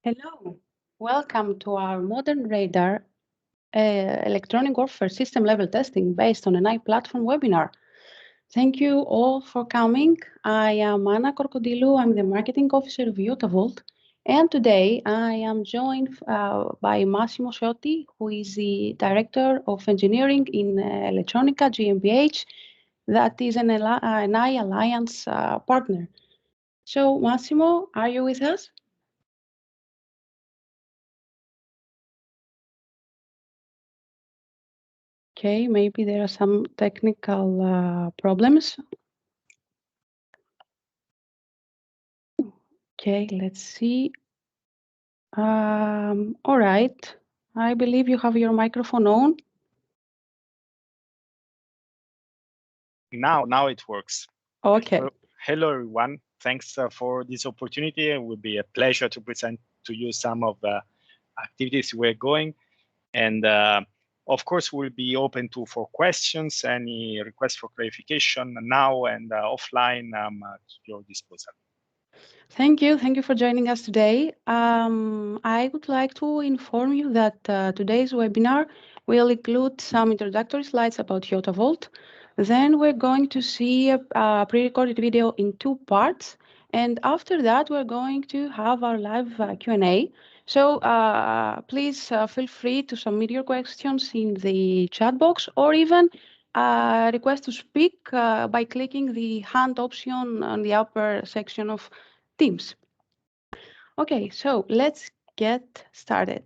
Hello, welcome to our modern radar electronic warfare system level testing based on an AI platform webinar. Thank you all for coming. I am Anna Korkodilou. I'm the marketing officer of YotaVolt. And today I am joined by Massimo Ciotti, who is the director of engineering in Elettronica GmbH, that is an AI Alliance partner. So Massimo, are you with us? Okay, maybe there are some technical problems. Okay, let's see. All right. I believe you have your microphone on. Now it works. Okay. Hello everyone. Thanks for this opportunity. It will be a pleasure to present to you some of the activities we're going. And of course, we'll be open for questions, any requests for clarification now and offline at your disposal. Thank you. Thank you for joining us today. I would like to inform you that today's webinar will include some introductory slides about YotaVolt. Then we're going to see a pre-recorded video in two parts. And after that, we're going to have our live Q&A. So please feel free to submit your questions in the chat box or even request to speak by clicking the hand option on the upper section of Teams. Okay, so let's get started.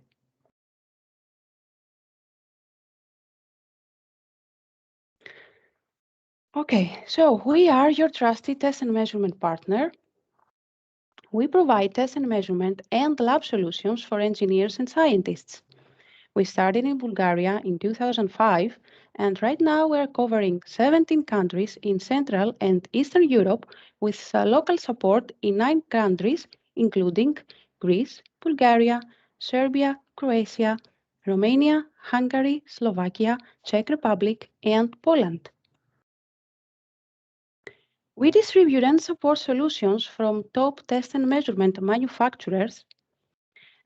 Okay, so we are your trusted test and measurement partner. We provide test and measurement and lab solutions for engineers and scientists. We started in Bulgaria in 2005, and right now we're covering 17 countries in Central and Eastern Europe with local support in 9 countries, including Greece, Bulgaria, Serbia, Croatia, Romania, Hungary, Slovakia, Czech Republic, and Poland. We distribute and support solutions from top test and measurement manufacturers.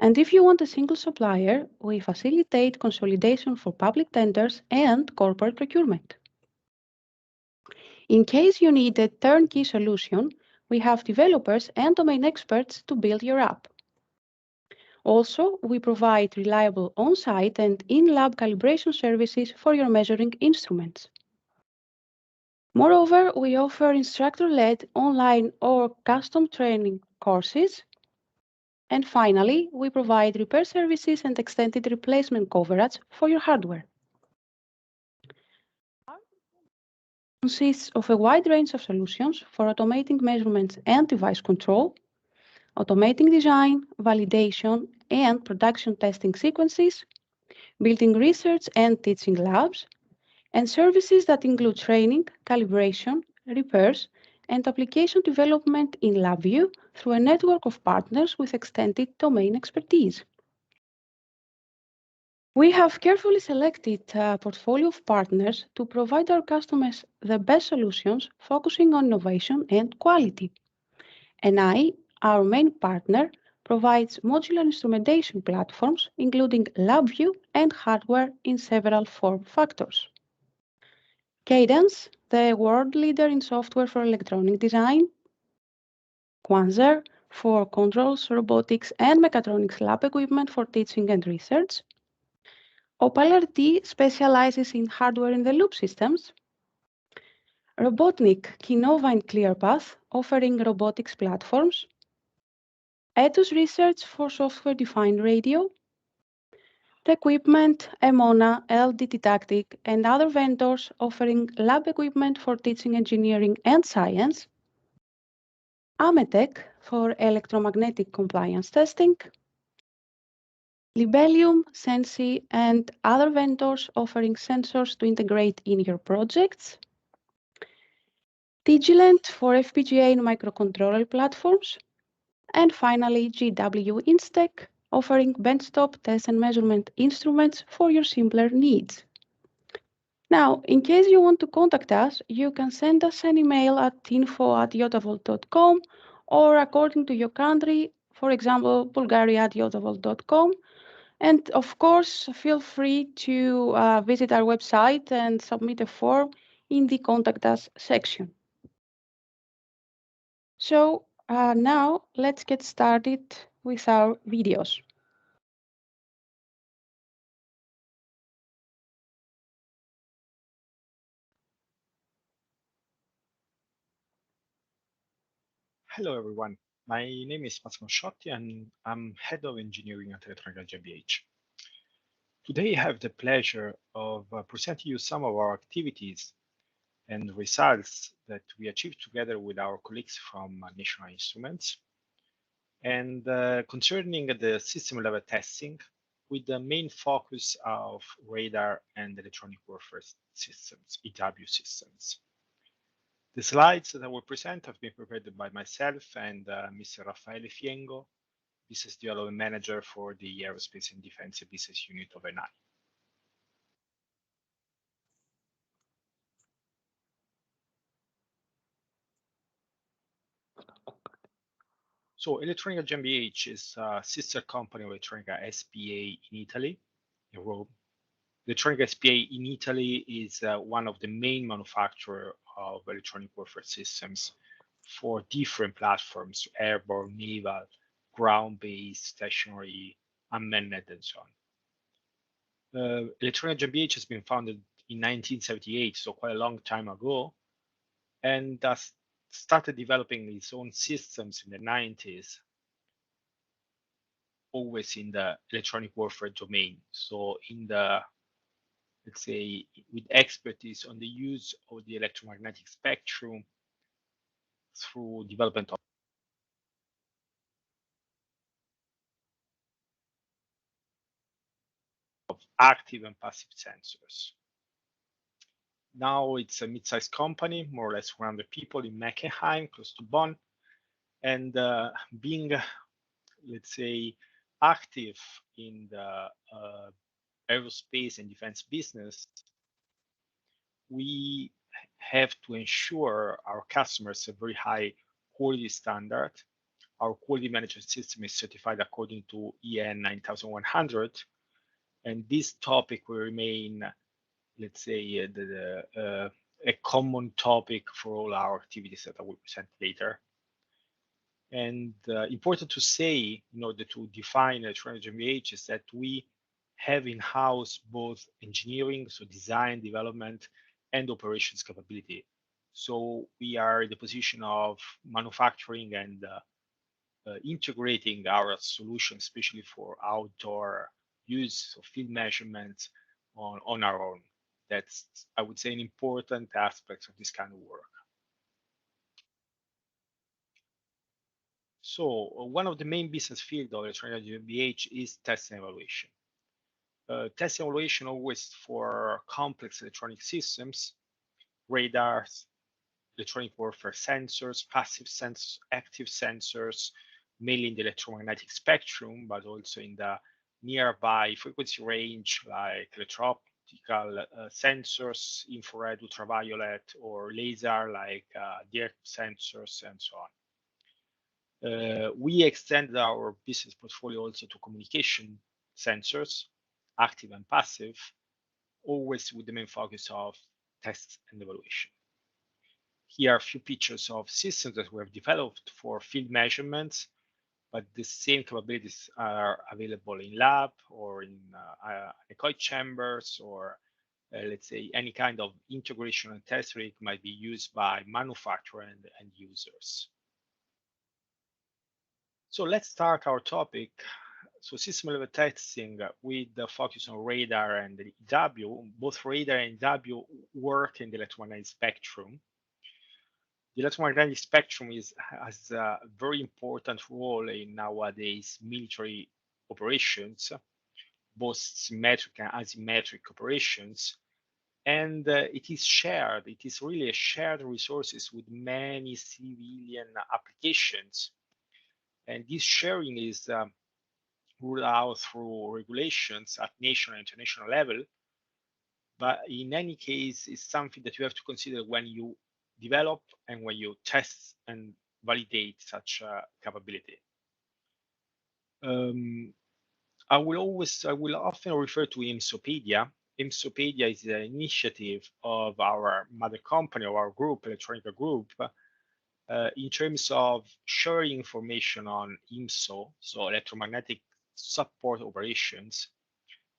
And if you want a single supplier, we facilitate consolidation for public tenders and corporate procurement. In case you need a turnkey solution, we have developers and domain experts to build your app. Also, we provide reliable on-site and in-lab calibration services for your measuring instruments. Moreover, we offer instructor-led online or custom training courses. And finally, we provide repair services and extended replacement coverage for your hardware. Our consists of a wide range of solutions for automating measurements and device control, automating design, validation, and production testing sequences, building research and teaching labs, and services that include training, calibration, repairs, and application development in LabVIEW through a network of partners with extended domain expertise. We have carefully selected a portfolio of partners to provide our customers the best solutions, focusing on innovation and quality. And our main partner, provides modular instrumentation platforms, including LabVIEW and hardware in several form factors. Cadence, the world leader in software for electronic design. Quanzer, for controls, robotics, and mechatronics lab equipment for teaching and research. OpalRT specializes in hardware-in-the-loop systems. Robotnik, Kinova, and ClearPath, offering robotics platforms. Ethos Research for software-defined radio. Equipment, Emona, LD Didactic, and other vendors offering lab equipment for teaching engineering and science. Ametec for electromagnetic compliance testing. Libelium, Sensi, and other vendors offering sensors to integrate in your projects. Digilent for FPGA and microcontroller platforms. And finally, GW Instec, offering benchtop test and measurement instruments for your simpler needs. Now, in case you want to contact us, you can send us an email at info@yotavolt.com or according to your country, for example, bulgaria@yotavolt.com. And of course, feel free to visit our website and submit a form in the Contact Us section. So now let's get started with our videos. Hello, everyone. My name is Massimo Sciotti, and I'm Head of Engineering at Elettronica GmbH. Today, I have the pleasure of presenting you some of our activities and results that we achieved together with our colleagues from National Instruments, and concerning the system level testing with the main focus of radar and electronic warfare systems, EW systems. The slides that I will present have been prepared by myself and Mr. Raffaele Fiengo, Business Development Manager for the Aerospace and Defense Business Unit of ENI. So Elettronica GmbH is a sister company of Elettronica SPA in Italy, in Rome. Elettronica SPA in Italy is one of the main manufacturers of electronic warfare systems for different platforms, airborne, naval, ground-based, stationary, unmanned, and so on. Elettronica GmbH has been founded in 1978, so quite a long time ago, and started developing its own systems in the 90s, always in the electronic warfare domain. So in the, let's say, with expertise on the use of the electromagnetic spectrum through development of active and passive sensors. Now it's a mid-sized company, more or less 100 people in Meckenheim, close to Bonn, and being, let's say, active in the aerospace and defense business, we have to ensure our customers a very high quality standard. Our quality management system is certified according to EN 9100, and this topic will remain, let's say, a common topic for all our activities that I will present later. And important to say, in order to define Elettronica GmbH, is that we have in-house both engineering, so design, development, and operations capability. So we are in the position of manufacturing and integrating our solution, especially for outdoor use of field measurements on our own. That's, I would say, an important aspect of this kind of work. So one of the main business fields of Elettronica GmbH is test and evaluation. Test and evaluation always for complex electronic systems, radars, electronic warfare sensors, passive sensors, active sensors, mainly in the electromagnetic spectrum, but also in the nearby frequency range, like electro-optical sensors, infrared, ultraviolet, or laser, like direct sensors, and so on. We extended our business portfolio also to communication sensors, active and passive, always with the main focus of test and evaluation. Here are a few pictures of systems that we have developed for field measurements, but the same capabilities are available in lab or in anechoic chambers, or let's say any kind of integration and test rig might be used by manufacturer and users. So let's start our topic. So system level testing with the focus on radar and the EW. Both radar and EW work in the electromagnetic spectrum. The electromagnetic spectrum has a very important role in nowadays military operations, both symmetric and asymmetric operations. And it is shared. It is really a shared resources with many civilian applications. And this sharing is ruled out through regulations at national and international level. But in any case, it's something that you have to consider when you develop and when you test and validate such capability. I will often refer to IMSOpedia. IMSOpedia is an initiative of our mother company, or our group, Elettronica Group, in terms of sharing information on IMSO, so electromagnetic support operations.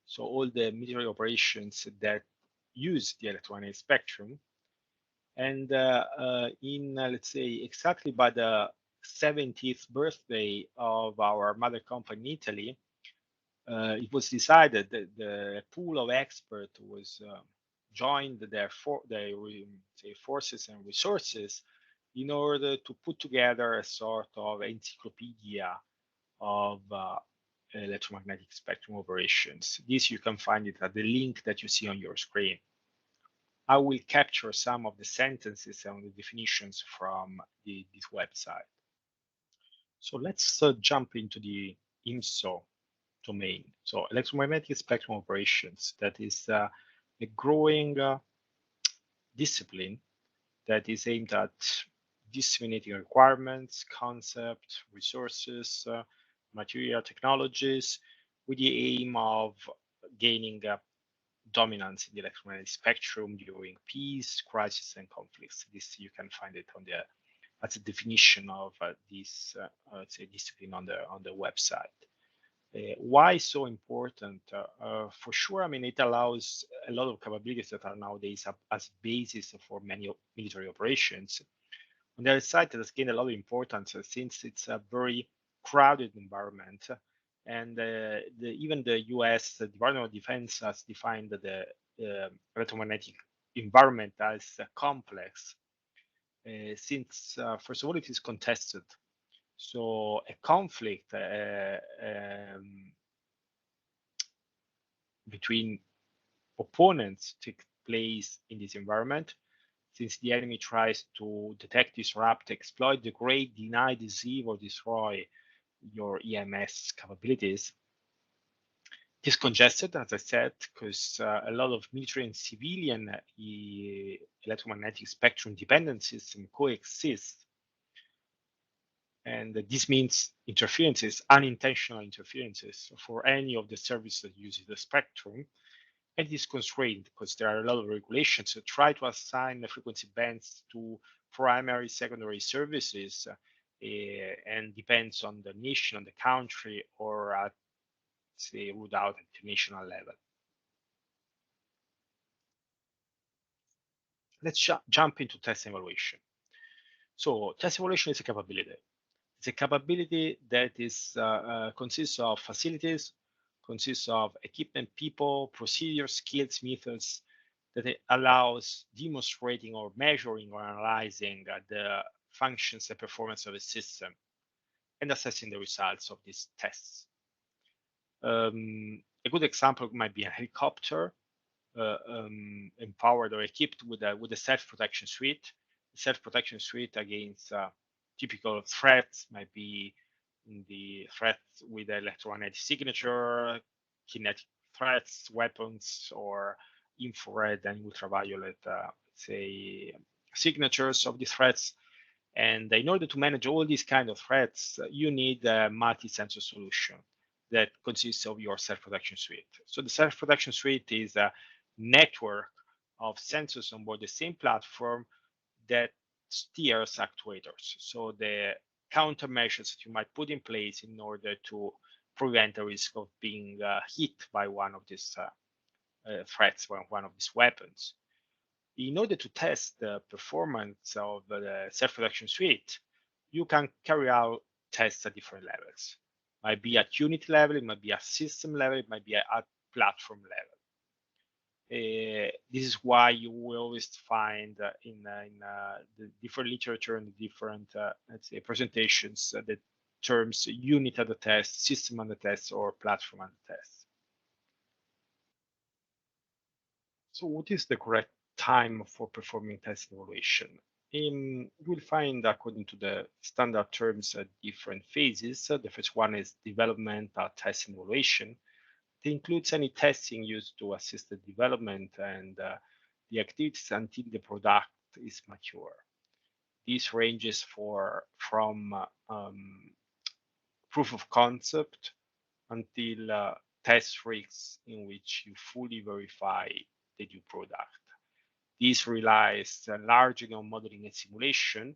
So all the military operations that use the electromagnetic spectrum. And let's say, exactly by the 70th birthday of our mother company in Italy, it was decided that the pool of experts was joined their say, forces and resources in order to put together a sort of encyclopedia of electromagnetic spectrum operations. This you can find it at the link that you see on your screen. I will capture some of the sentences and the definitions from this website. So let's jump into the IMSO domain. So electromagnetic spectrum operations, that is a growing discipline that is aimed at disseminating requirements, concepts, resources, material technologies, with the aim of gaining dominance in the electromagnetic spectrum during peace, crisis, and conflicts. This you can find it on the as a definition of this let's say discipline on the website. Why so important? For sure, I mean, it allows a lot of capabilities that are nowadays as basis for many military operations. On the other side, it has gained a lot of importance since it's a very crowded environment. And even the US Department of Defense has defined the electromagnetic environment as complex, since, first of all, it is contested. So a conflict between opponents take place in this environment, since the enemy tries to detect, disrupt, exploit, degrade, deny, deceive, or destroy your EMS capabilities. It is congested, as I said, because a lot of military and civilian electromagnetic spectrum dependencies coexist. And this means interferences, unintentional interferences for any of the services that uses the spectrum. And it is constrained because there are a lot of regulations to try to assign the frequency bands to primary, secondary services, and depends on the nation, on the country, or at, say, ruled out at international level. Let's jump into test evaluation. So test evaluation is a capability. It's a capability that is consists of facilities, consists of equipment, people, procedures, skills, methods that it allows demonstrating or measuring or analyzing the functions and performance of a system and assessing the results of these tests. A good example might be a helicopter empowered or equipped with a self-protection suite. The self-protection suite against typical threats might be the threats with electromagnetic signature, kinetic threats, weapons, or infrared and ultraviolet, say, signatures of the threats. And in order to manage all these kind of threats, you need a multi-sensor solution that consists of your self-protection suite. So the self-protection suite is a network of sensors on board the same platform that steers actuators. So the countermeasures that you might put in place in order to prevent the risk of being hit by one of these threats, one of these weapons. In order to test the performance of the self-protection suite, you can carry out tests at different levels. It might be at unit level, it might be at system level, it might be at platform level. This is why you will always find in the different literature and the different, let's say, presentations, the terms unit at the test, system at the test, or platform at the test. So what is the correct time for performing test evaluation? We'll find, according to the standard terms, different phases. The first one is developmental test and evaluation. It includes any testing used to assist the development and the activities until the product is mature. This ranges from proof of concept until test rigs in which you fully verify the new product. This relies largely on modeling and simulation,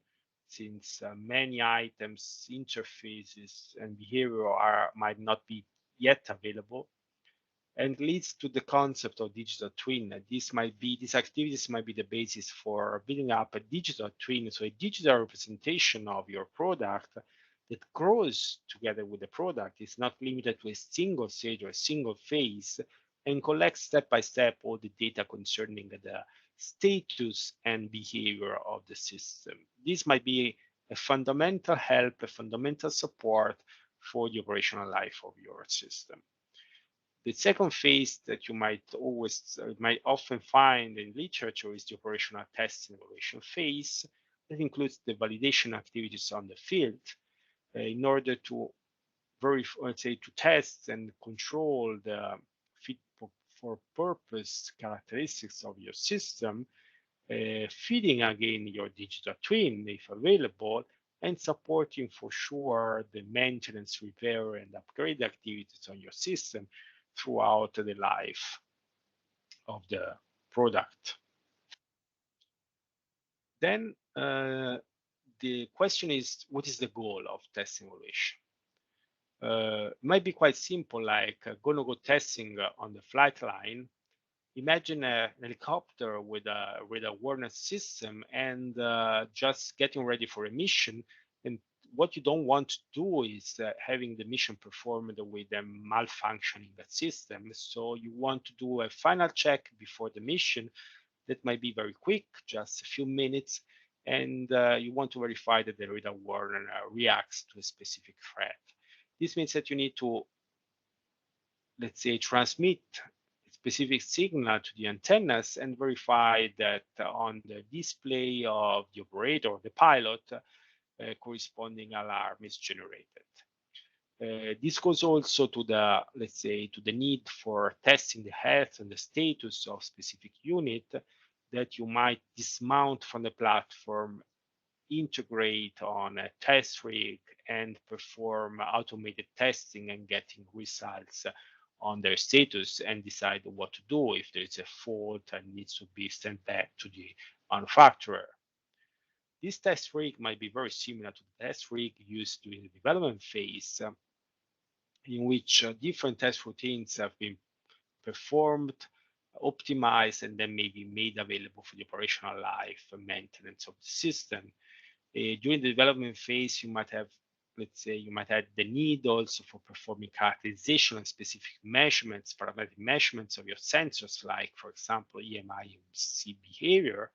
since many items, interfaces, and behavior might not be yet available, and leads to the concept of digital twin. These activities might be the basis for building up a digital twin, so a digital representation of your product that grows together with the product. Is not limited to a single stage or a single phase, and collects step by step all the data concerning the status and behavior of the system. This might be a fundamental help, a fundamental support for the operational life of your system. The second phase that you might often find in literature is the operational test and evaluation phase. That includes the validation activities on the field in order to verify, let's say, to test and control the fit for purpose characteristics of your system, feeding again your digital twin if available, and supporting for sure the maintenance, repair, and upgrade activities on your system throughout the life of the product. Then the question is, what is the goal of test simulation? It might be quite simple, like gonna go testing on the flight line. Imagine an helicopter with a awareness system and just getting ready for a mission. And what you don't want to do is having the mission performed with a malfunctioning system. So you want to do a final check before the mission that might be very quick, just a few minutes, and you want to verify that the radar warner reacts to a specific threat. This means that you need to, let's say, transmit a specific signal to the antennas and verify that on the display of the operator or the pilot, corresponding alarm is generated. This goes also to the, let's say, to the need for testing the health and the status of specific unit that you might dismount from the platform, integrate on a test rig, and perform automated testing and getting results on their status and decide what to do if there is a fault and needs to be sent back to the manufacturer. This test rig might be very similar to the test rig used during the development phase, in which different test routines have been performed, optimized, and then maybe made available for the operational life and maintenance of the system. During the development phase, you might have, let's say, you might have the need also for performing characterization and specific measurements, parametric measurements of your sensors, like, for example, EMI behavior.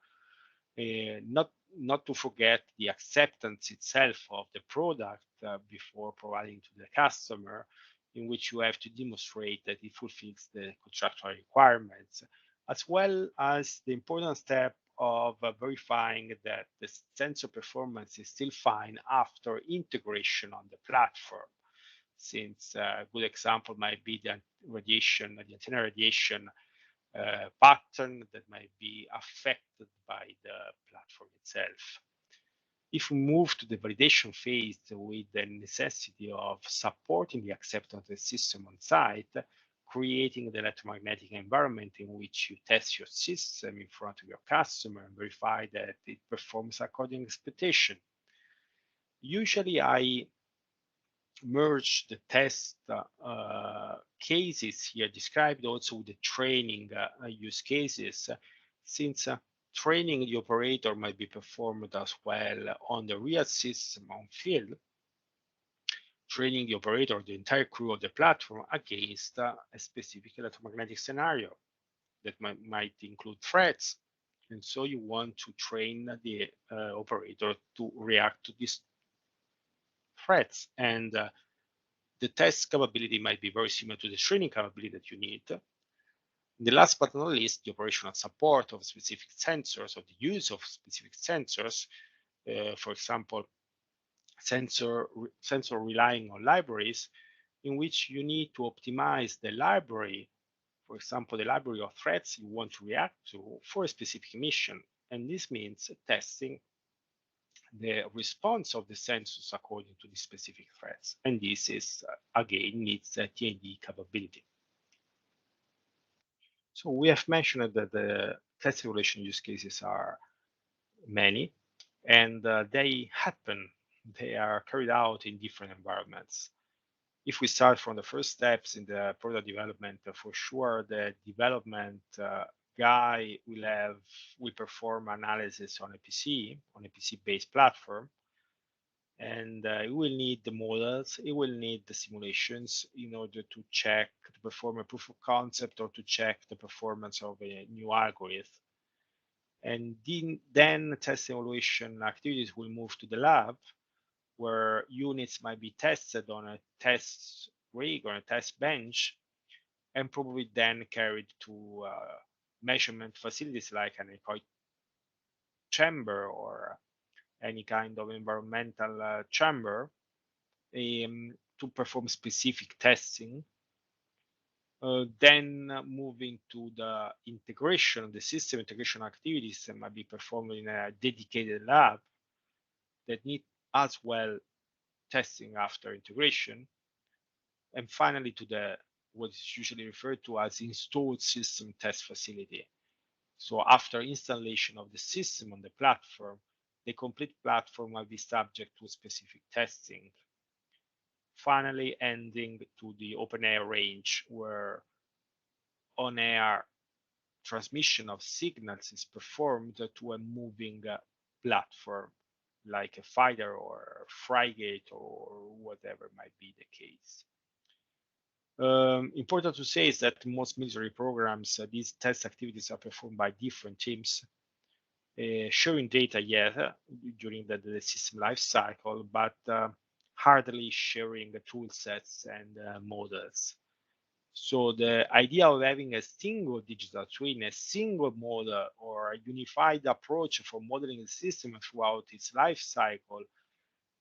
Not to forget the acceptance itself of the product before providing to the customer, in which you have to demonstrate that it fulfills the contractual requirements, as well as the important step of verifying that the sensor performance is still fine after integration on the platform. Since a good example might be the antenna radiation pattern that might be affected by the platform itself. If we move to the validation phase with the necessity of supporting the acceptance of the system on site, creating the electromagnetic environment in which you test your system in front of your customer and verify that it performs according to expectation. Usually I merge the test cases here described also with the training use cases, since training the operator might be performed as well on the real system on field, training the operator or the entire crew of the platform against a specific electromagnetic scenario that might include threats. And so you want to train the operator to react to these threats. And the test capability might be very similar to the training capability that you need. The last but not least, the operational support of specific sensors or the use of specific sensors. For example, sensor relying on libraries in which you need to optimize the library, for example, the library of threats you want to react to for a specific mission. And this means testing the response of the sensors according to the specific threats. And this is, again, needs a T&E capability. So we have mentioned that the test evaluation use cases are many, and they are carried out in different environments. If we start from the first steps in the product development, for sure, the development guy will perform analysis on a PC-based platform, and it will need the models, it will need the simulations in order to check, to perform a proof of concept or to check the performance of a new algorithm. And then test evaluation activities will move to the lab, where units might be tested on a test rig or a test bench, and probably then carried to measurement facilities like an anechoic chamber or any kind of environmental chamber to perform specific testing. Then moving to the integration, the system integration activities that might be performed in a dedicated lab that need as well testing after integration. And finally, to the what is usually referred to as installed system test facility. So after installation of the system on the platform, the complete platform will be subject to specific testing. Finally, ending to the open air range, where on air transmission of signals is performed to a moving platform, like a fighter or a frigate or whatever might be the case. Important to say is that most military programs, these test activities are performed by different teams, sharing data, during the system life cycle, but hardly sharing the tool sets and models. So the idea of having a single digital twin, a single model, or a unified approach for modeling the system throughout its life cycle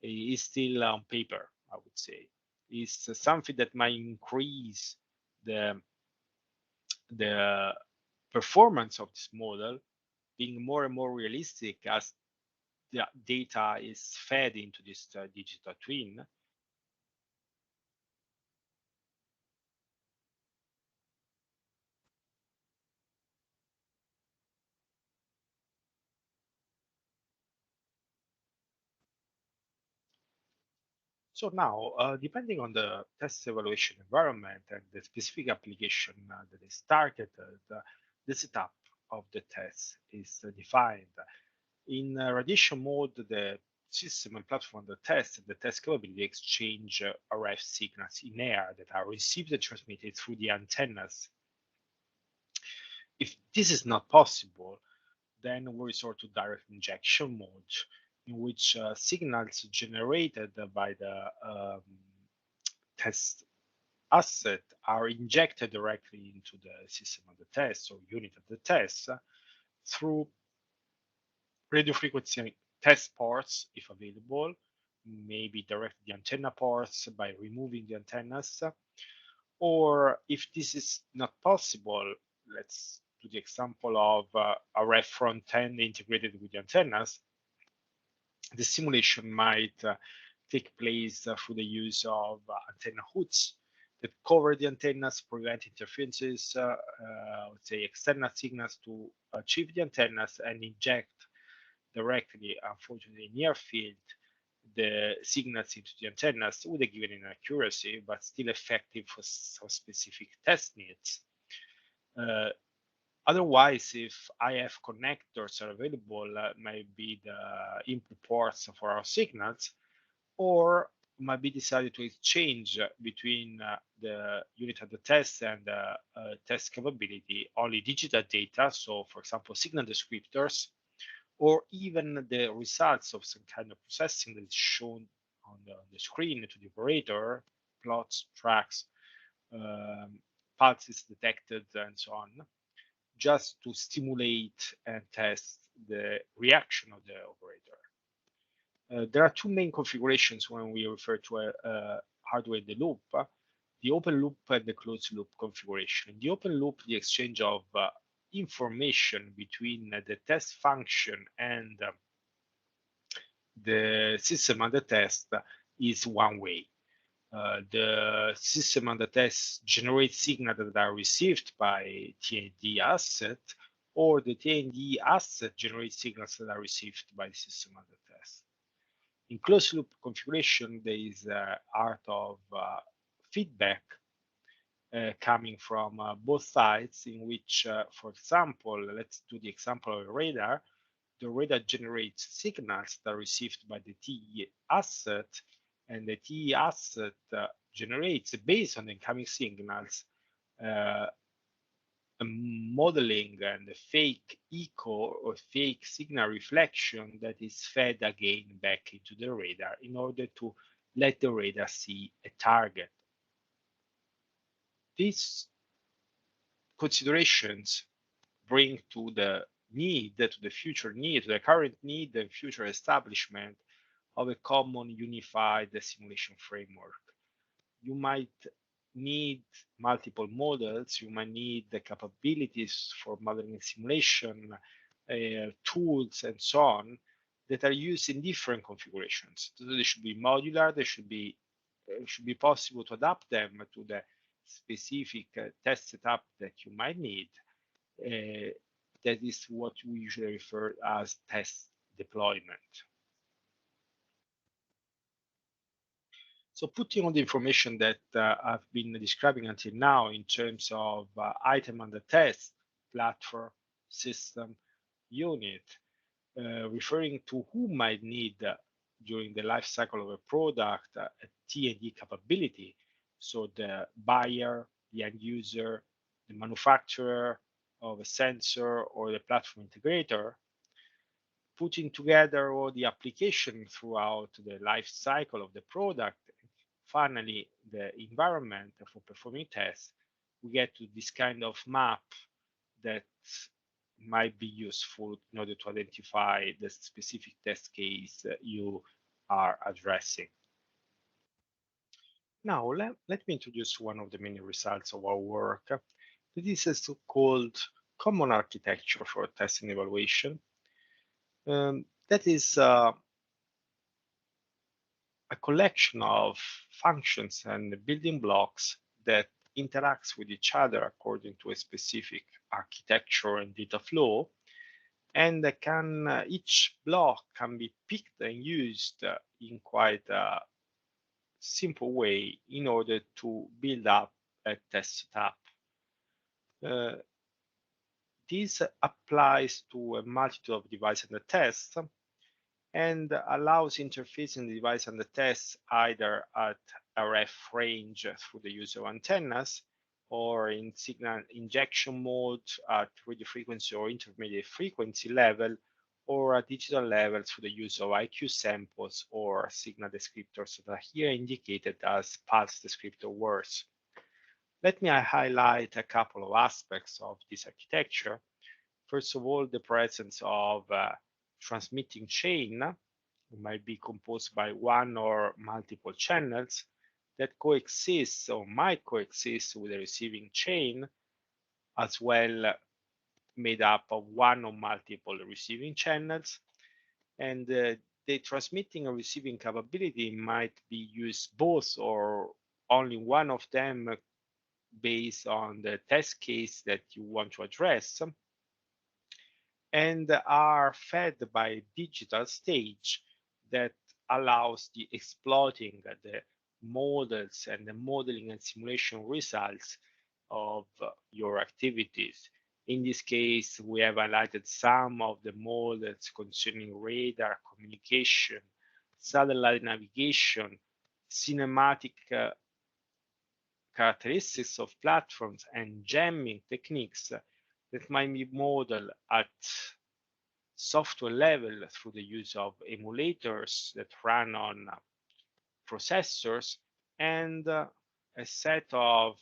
is still on paper, I would say. Is something that might increase the performance of this model, being more and more realistic as the data is fed into this digital twin. So now, depending on the test evaluation environment and the specific application that is targeted, the setup of the test is defined. In radiation mode, the system and platform that the test capability exchange RF signals in air that are received and transmitted through the antennas. If this is not possible, then we resort to direct injection mode, in which signals generated by the test asset are injected directly into the system of the test or unit of the test through radio frequency test ports, if available, maybe direct the antenna ports by removing the antennas, or if this is not possible, let's do the example of a RF front end integrated with the antennas. The simulation might take place through the use of antenna hoods that cover the antennas, prevent interferences, let's say external signals to achieve the antennas, and inject directly, unfortunately, near field the signals into the antennas with a given inaccuracy, but still effective for some specific test needs. Otherwise, if IF connectors are available, might be the input ports for our signals, or might be decided to exchange between the unit of the test and the test capability only digital data. So, for example, signal descriptors, or even the results of some kind of processing that is shown on the screen to the operator, plots, tracks, pulses detected, and so on, just to stimulate and test the reaction of the operator. There are two main configurations when we refer to a hardware in the loop, the open loop and the closed loop configuration. In the open loop, the exchange of information between the test function and the system under test is one way. The system under test generates signals that are received by T&E asset, or the T&E asset generates signals that are received by the system under test. In closed loop configuration, there is art of feedback coming from both sides, in which, for example, let's do the example of a radar. The radar generates signals that are received by the TE asset, and the TE asset generates, based on the incoming signals, a modeling and a fake echo or fake signal reflection that is fed again back into the radar in order to let the radar see a target. These considerations bring to the need, to the future need, to the current need and future establishment of a common unified simulation framework. You might need multiple models, you might need the capabilities for modeling and simulation, tools, and so on, that are used in different configurations. So they should be modular, they should be possible to adapt them to the specific test setup that you might need. That is what we usually refer as test deployment. So putting all the information that I've been describing until now in terms of item under test, platform, system, unit, referring to who might need during the life cycle of a product a T&E capability. So the buyer, the end user, the manufacturer of a sensor, or the platform integrator, putting together all the application throughout the life cycle of the product, finally the environment for performing tests, we get to this kind of map that might be useful in order to identify the specific test case you are addressing. Now, let me introduce one of the many results of our work. This is called Common Architecture for Testing Evaluation. That is a collection of functions and building blocks that interacts with each other according to a specific architecture and data flow, and each block can be picked and used in quite a simple way in order to build up a test setup. This applies to a multitude of devices under test and allows interfacing the device and the test either at RF range through the use of antennas, or in signal injection mode at radio frequency or intermediate frequency level, or at digital level through the use of IQ samples or signal descriptors that are here indicated as pulse descriptor words. Let me highlight a couple of aspects of this architecture. First of all, the presence of transmitting chain might be composed by one or multiple channels that coexist or might coexist with the receiving chain, as well made up of one or multiple receiving channels. And the transmitting and receiving capability might be used both or only one of them based on the test case that you want to address, and are fed by digital stage that allows the exploiting the models and the modeling and simulation results of your activities. In this case, we have highlighted some of the models concerning radar, communication, satellite navigation, cinematic characteristics of platforms, and jamming techniques that might be modeled at software level through the use of emulators that run on processors, and a set of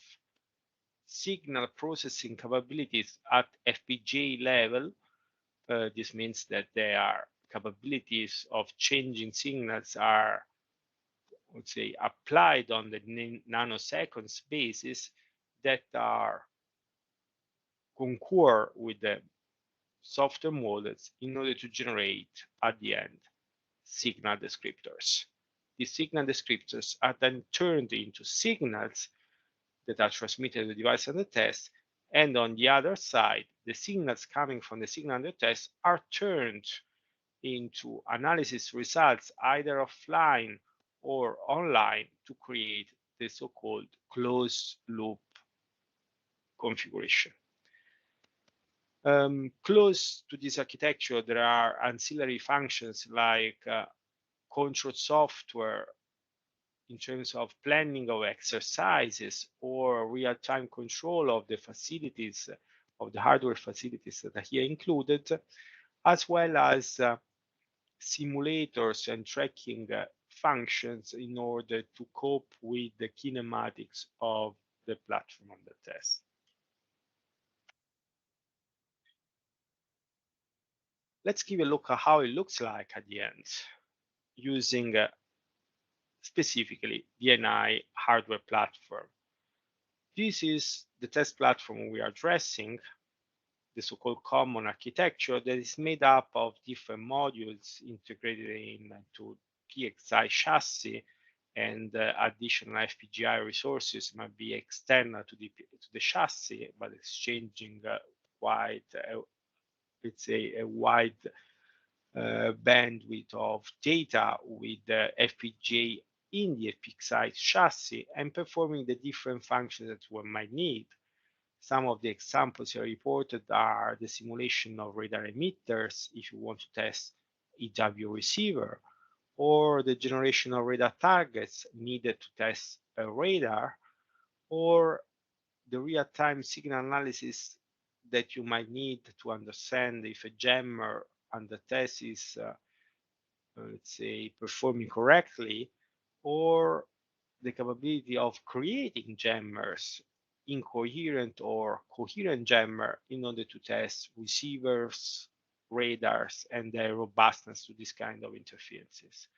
signal processing capabilities at FPGA level. This means that their capabilities of changing signals are, let's say, applied on the nanoseconds basis that are concur with the software models in order to generate at the end signal descriptors. These signal descriptors are then turned into signals that are transmitted to the device under test, and on the other side, the signals coming from the signal under test are turned into analysis results either offline or online to create the so-called closed loop configuration. Close to this architecture, there are ancillary functions like control software in terms of planning of exercises or real-time control of the facilities, of the hardware facilities that are here included, as well as simulators and tracking functions in order to cope with the kinematics of the platform under test. Let's give a look at how it looks like at the end using specifically T&E hardware platform. This is the test platform we are addressing, the so-called common architecture that is made up of different modules integrated into PXI chassis, and additional FPGA resources might be external to the chassis, but exchanging quite, let's say, a wide bandwidth of data with the FPGA in the PXI chassis and performing the different functions that one might need. Some of the examples here reported are the simulation of radar emitters if you want to test EW receiver, or the generation of radar targets needed to test a radar, or the real-time signal analysis that you might need to understand if a jammer under test is, let's say, performing correctly, or the capability of creating jammers, incoherent or coherent jammer, in order to test receivers, radars, and their robustness to this kind of interferences.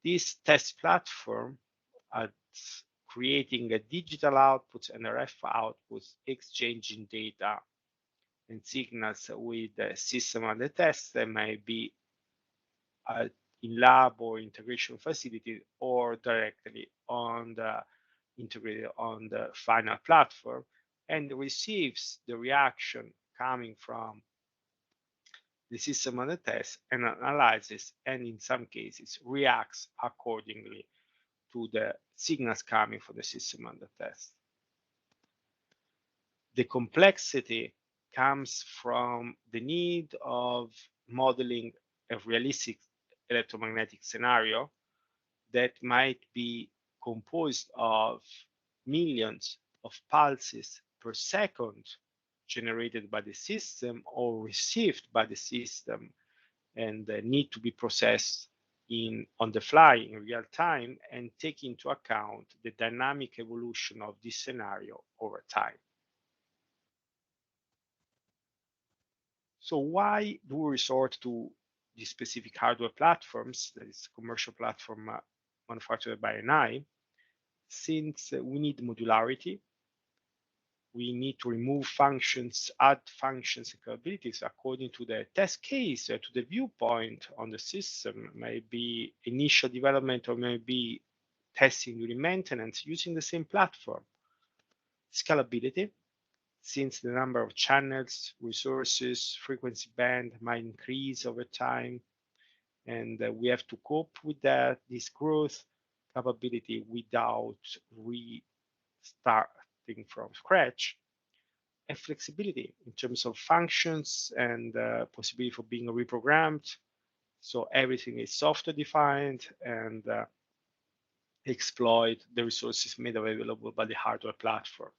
This test platform at creating a digital outputs and RF outputs, exchanging data and signals with the system under test that may be in lab or integration facility or directly on the integrated on the final platform, and receives the reaction coming from the system under test and analyzes, and in some cases reacts accordingly to the signals coming from the system under test. The complexity comes from the need of modeling a realistic electromagnetic scenario that might be composed of millions of pulses per second generated by the system or received by the system, and need to be processed on the fly in real time and take into account the dynamic evolution of this scenario over time. So why do we resort to these specific hardware platforms, that is commercial platform manufactured by T&E? Since we need modularity, we need to remove functions, add functions and capabilities according to the test case, to the viewpoint on the system, maybe initial development or maybe testing during maintenance using the same platform. Scalability, since the number of channels, resources, frequency band might increase over time, and we have to cope with this growth capability without restarting from scratch. And flexibility in terms of functions and possibility for being reprogrammed. So everything is software defined and exploit the resources made available by the hardware platform.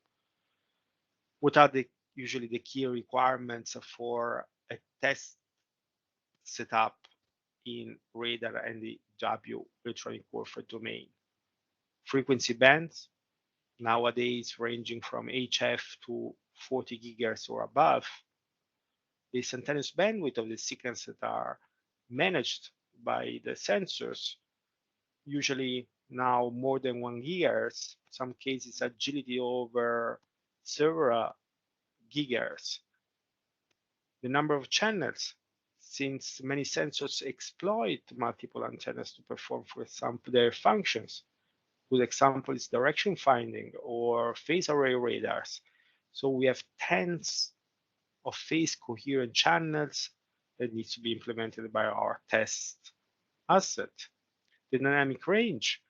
What are usually the key requirements for a test setup in radar and the W electronic warfare domain? Frequency bands, nowadays ranging from HF to 40 gigahertz or above. The instantaneous bandwidth of the signals that are managed by the sensors, usually now more than 1 gigahertz, some cases agility over several gigahertz. The number of channels, since many sensors exploit multiple antennas to perform, for example, their functions. Good example is direction finding or phase array radars. So we have tens of phase coherent channels that needs to be implemented by our test asset. The dynamic range,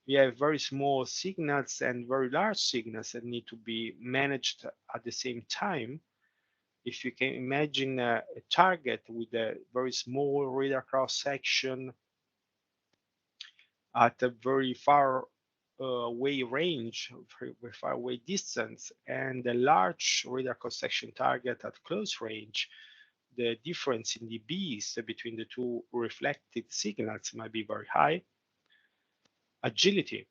we have very small signals and very large signals that need to be managed at the same time. If you can imagine a target with a very small radar cross section at a very far away range, very far away distance, and a large radar cross section target at close range, the difference in dBs between the two reflected signals might be very high. Agility.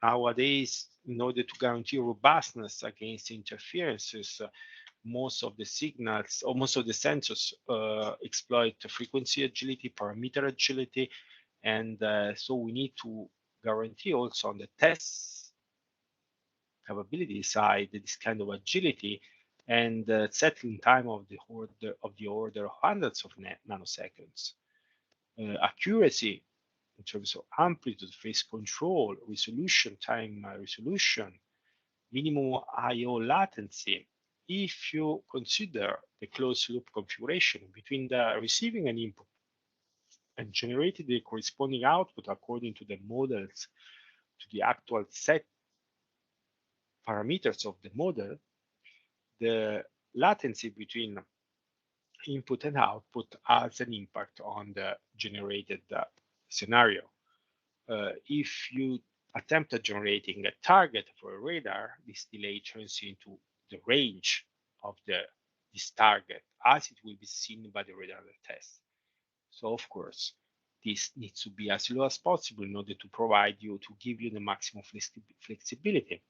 Nowadays, in order to guarantee robustness against interferences, most of the signals or most of the sensors exploit frequency agility, parameter agility, and so we need to guarantee also on the test capability side this kind of agility and settling time of the order of hundreds of nanoseconds. Accuracy in terms of amplitude, phase control, resolution, time resolution, minimum I/O latency. If you consider the closed loop configuration between the receiving an input and generating the corresponding output according to the models, to the actual set parameters of the model, the latency between input and output has an impact on the generated scenario. If you attempt at generating a target for a radar, this delay turns into the range of this target as it will be seen by the radar test. So of course, this needs to be as low as possible in order to give you the maximum flexibility.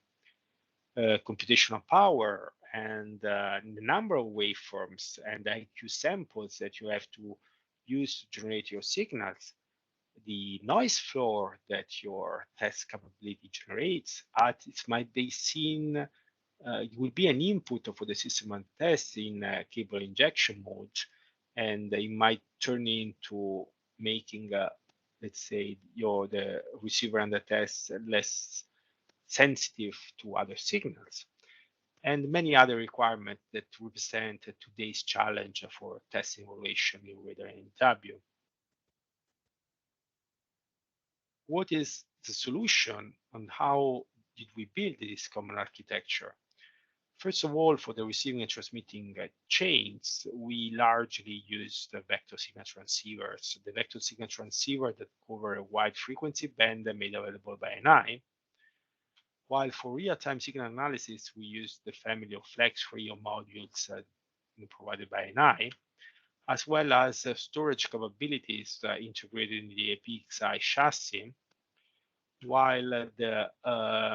Computational power and the number of waveforms and IQ samples that you have to use to generate your signals, the noise floor that your test capability generates, it might be seen, it will be an input for the system and test in cable injection mode, and it might turn into making, let's say, the receiver and the test less sensitive to other signals, and many other requirements that represent today's challenge for test evaluation in radar and NW. What is the solution and how did we build this common architecture? First of all, for the receiving and transmitting chains, we largely use the vector signal transceivers, the vector signal transceiver that cover a wide frequency band made available by NI. While for real-time signal analysis, we use the family of flex radio modules provided by NI, as well as storage capabilities integrated in the APXI chassis, while the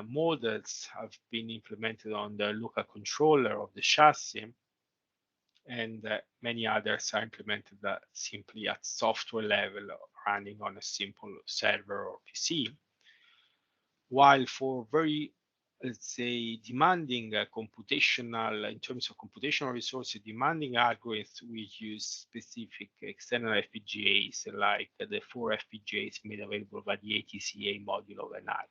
models have been implemented on the local controller of the chassis, and many others are implemented simply at software level, running on a simple server or PC. While for very, let's say, demanding computational, in terms of computational resources, demanding algorithms, we use specific external FPGAs like the 4 FPGAs made available by the ATCA module of NI.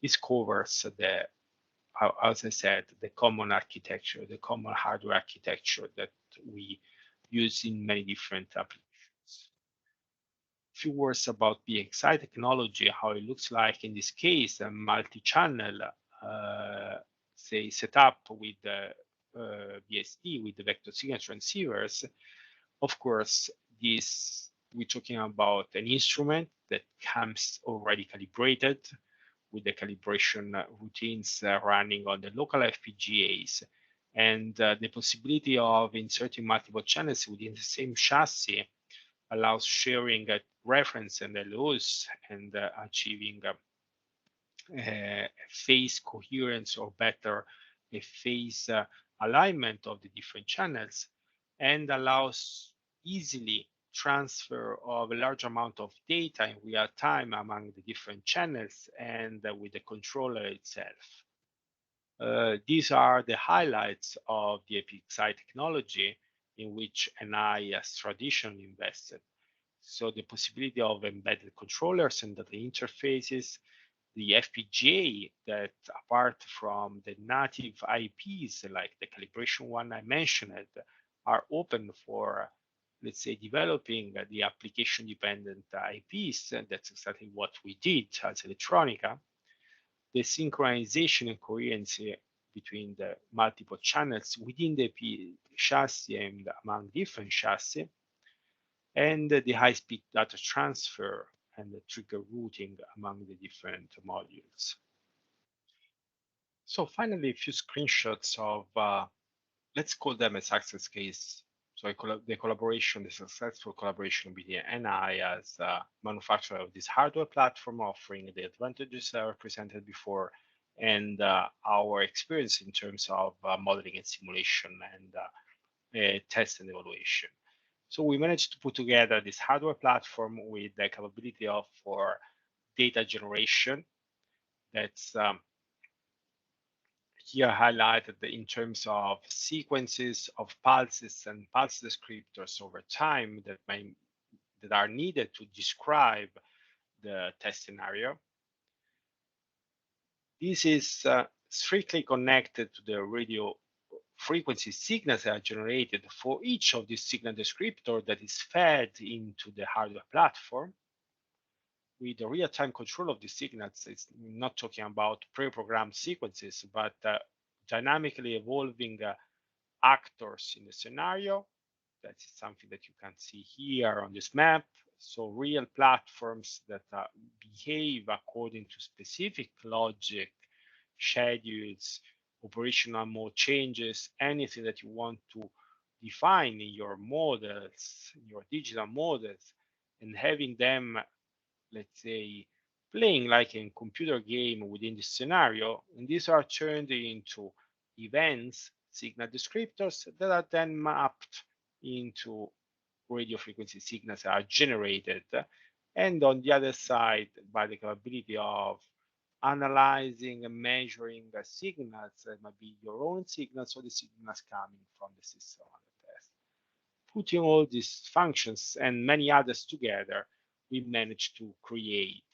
This covers as I said, the common architecture, the common hardware architecture that we use in many different applications. A few words about BXI technology, how it looks like in this case, a multi-channel, say, setup with the BSD, with the vector signal transceivers. Of course, we're talking about an instrument that comes already calibrated with the calibration routines running on the local FPGAs, and the possibility of inserting multiple channels within the same chassis allows sharing a reference and LOs and achieving phase coherence, or better, a phase alignment of the different channels, and allows easily transfer of a large amount of data in real time among the different channels and with the controller itself. These are the highlights of the APXI technology. in which NI has traditionally invested. So the possibility of embedded controllers and data interfaces, the FPGA that apart from the native IPs, like the calibration one I mentioned, are open for, let's say, developing the application-dependent IPs. And that's exactly what we did as Elettronica. The synchronization and coherency between the multiple channels within the chassis and among different chassis, and the high-speed data transfer and the trigger routing among the different modules. So finally, a few screenshots of, let's call them a success case. So the collaboration, the successful collaboration between NI as a manufacturer of this hardware platform, offering the advantages I represented before, and our experience in terms of modeling and simulation and test and evaluation. So we managed to put together this hardware platform with the capability for data generation. That's here highlighted in terms of sequences of pulses and pulse descriptors over time that are needed to describe the test scenario. This is strictly connected to the radio frequency signals that are generated for each of these signal descriptor that is fed into the hardware platform. With the real-time control of the signals, it's not talking about pre-programmed sequences, but dynamically evolving actors in the scenario. That's something that you can see here on this map. So real platforms that behave according to specific logic, schedules, operational mode changes, anything that you want to define in your models, in your digital models, and having them, let's say, playing like a computer game within the scenario. And these are turned into events, signal descriptors that are then mapped into radio frequency signals that are generated. And on the other side, by the capability of analyzing and measuring the signals that might be your own signals or the signals coming from the system under test. Putting all these functions and many others together, we managed to create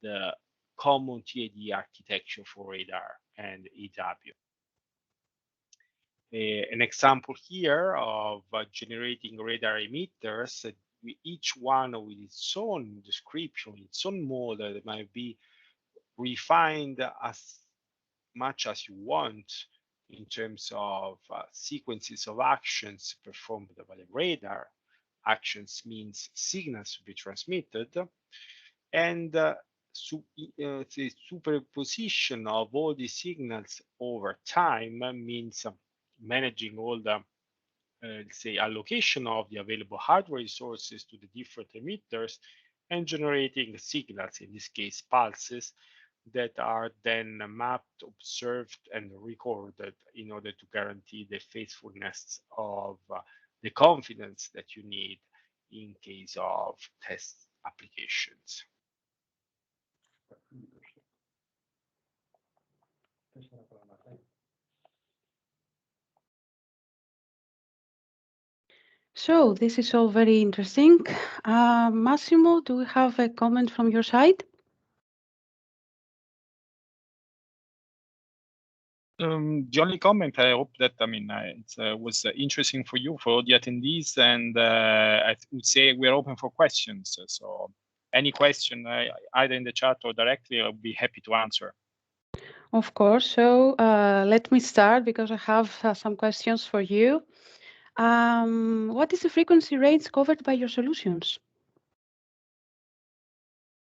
the common T&E architecture for radar and EW. An example here of generating radar emitters, each one with its own description, its own model that might be refined as much as you want in terms of sequences of actions performed by the radar. Actions means signals to be transmitted, and the superposition of all these signals over time means managing all the let's say allocation of the available hardware resources to the different emitters and generating signals, in this case pulses, that are then mapped, observed, and recorded in order to guarantee the faithfulness of the confidence that you need in case of test applications. So this is all very interesting. Massimo, do we have a comment from your side? The only comment, I hope that, it was interesting for you, for all the attendees, and I would say we're open for questions. So any question, either in the chat or directly, I'll be happy to answer. Of course. So let me start because I have some questions for you. What is the frequency range covered by your solutions?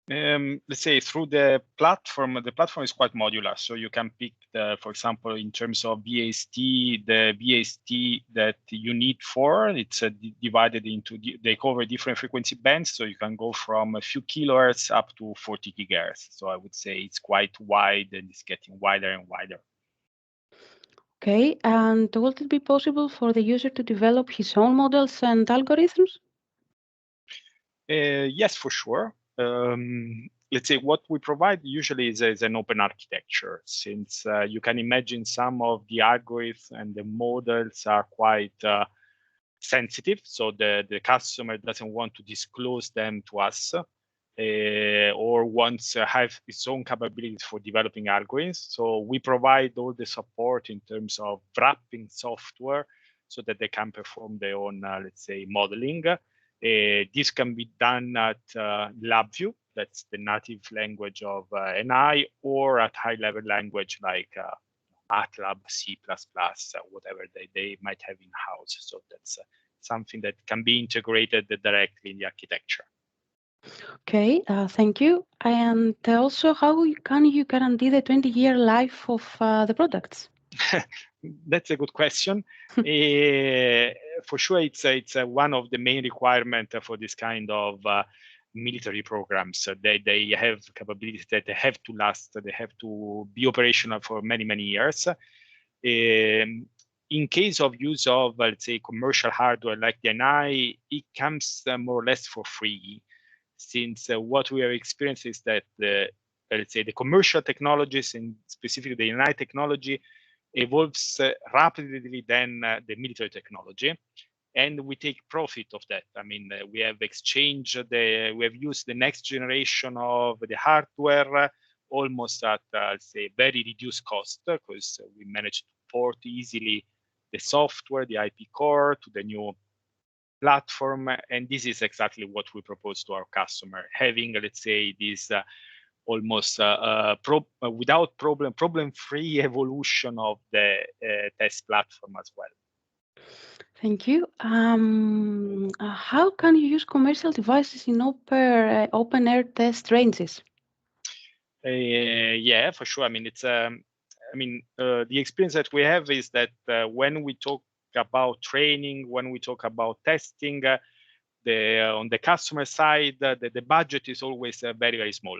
Let's say through the platform is quite modular. So you can pick, for example, in terms of BAST, the BAST that you need for, it's divided into, they cover different frequency bands. So you can go from a few kilohertz up to 40 gigahertz. So I would say it's quite wide and it's getting wider and wider. Okay, and would it be possible for the user to develop his own models and algorithms? Yes, for sure. Let's say what we provide usually is an open architecture, since you can imagine some of the algorithms and the models are quite sensitive, so the customer doesn't want to disclose them to us, or wants to have its own capabilities for developing algorithms. So we provide all the support in terms of wrapping software so that they can perform their own, let's say, modeling. This can be done at LabVIEW, that's the native language of NI, or at high-level language like MATLAB, C++, whatever they might have in-house. So that's something that can be integrated directly in the architecture. Okay, thank you. And also, how can you guarantee the 20-year life of the products? That's a good question. For sure, it's one of the main requirements for this kind of military programs. They have capabilities that they have to last. They have to be operational for many, many years. In case of use of, let's say, commercial hardware like the NI, it comes more or less for free, since what we have experienced is that let's say the commercial technologies, and specifically the NI technology, evolves rapidly than the military technology, and we take profit of that. I mean, we have exchanged we have used the next generation of the hardware almost at, say, very reduced cost, because we managed to port easily the software, the IP core, to the new platform. And this is exactly what we propose to our customer, having, let's say, this almost without problem-free evolution of the test platform as well. Thank you. How can you use commercial devices in open air test ranges? Yeah, for sure. I mean, it's the experience that we have is that when we talk about training, when we talk about testing, on the customer side, the budget is always very, very small.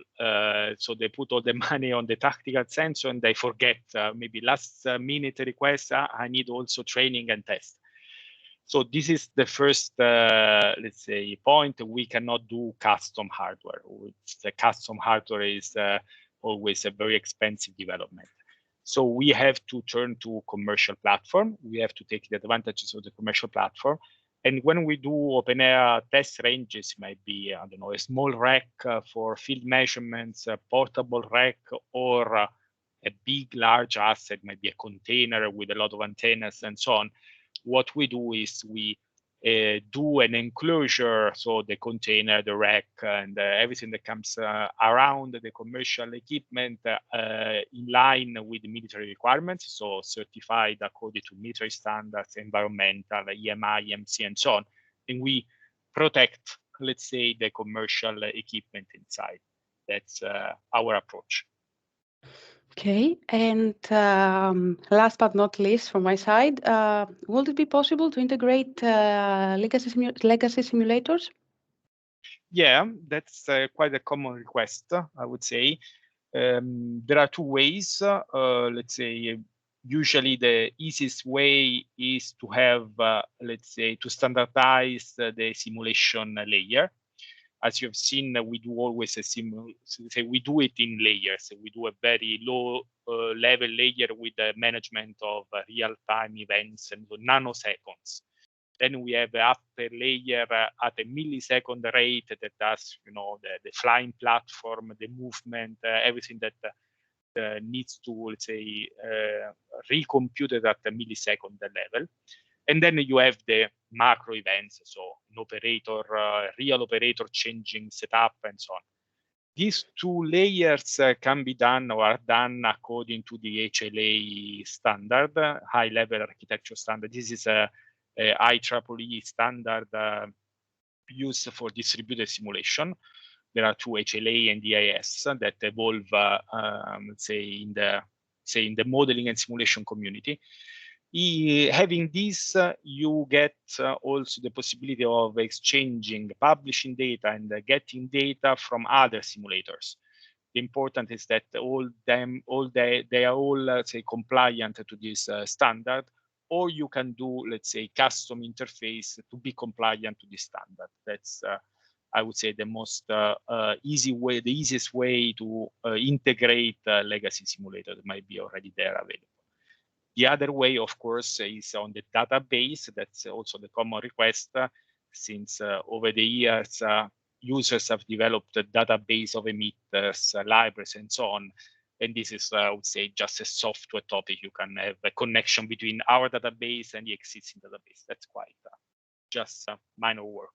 So they put all the money on the tactical sensor, and they forget maybe last minute request, I need also training and test. So this is the first, let's say, point. We cannot do custom hardware. The custom hardware is always a very expensive development. So we have to turn to commercial platform. We have to take the advantages of the commercial platform. And when we do open air test ranges, it might be, I don't know, a small rack for field measurements, a portable rack, or a big, large asset, might be a container with a lot of antennas and so on. What we do is we do an enclosure, so the container, the rack, and everything that comes around the commercial equipment in line with the military requirements, so certified according to military standards, environmental, EMI, EMC, and so on. And we protect, let's say, the commercial equipment inside. That's our approach. Okay, and last but not least, from my side, would it be possible to integrate legacy simulators? Yeah, that's quite a common request, I would say. There are two ways. Let's say, usually the easiest way is to have, let's say, to standardize the simulation layer. As you have seen, we do always we do it in layers. We do a very low level layer with the management of real-time events and nanoseconds. Then we have the upper layer at a millisecond rate that does, the flying platform, the movement, everything that needs to, let's say, recomputed at the millisecond level. And then you have the macro events, so an operator, real operator changing setup and so on. These two layers can be done or are done according to the HLA standard, high level architecture standard. This is a IEEE standard used for distributed simulation. There are two, HLA and DIS, that evolve, let's say, in the modeling and simulation community. Having this, you get also the possibility of exchanging, publishing data, and getting data from other simulators. The important is that they are all, say, compliant to this standard, or you can do, let's say, custom interface to be compliant to this standard. That's, I would say, the most easy way, the easiest way to integrate legacy simulator that might be already there available. The other way, of course, is on the database. That's also the common request, since over the years, users have developed a database of emitters, libraries, and so on. And this is, I would say, just a software topic. You can have a connection between our database and the existing database. That's quite just minor work.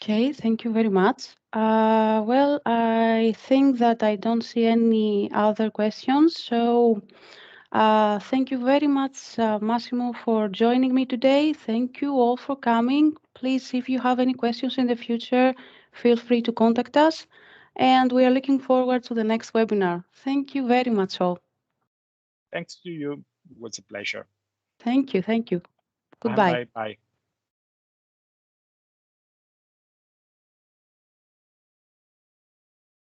Okay, thank you very much. Well, I think that I don't see any other questions. So thank you very much, Massimo, for joining me today. Thank you all for coming. Please, if you have any questions in the future, feel free to contact us. And we are looking forward to the next webinar. Thank you very much all. Thanks to you. It was a pleasure. Thank you. Thank you. Goodbye. Bye.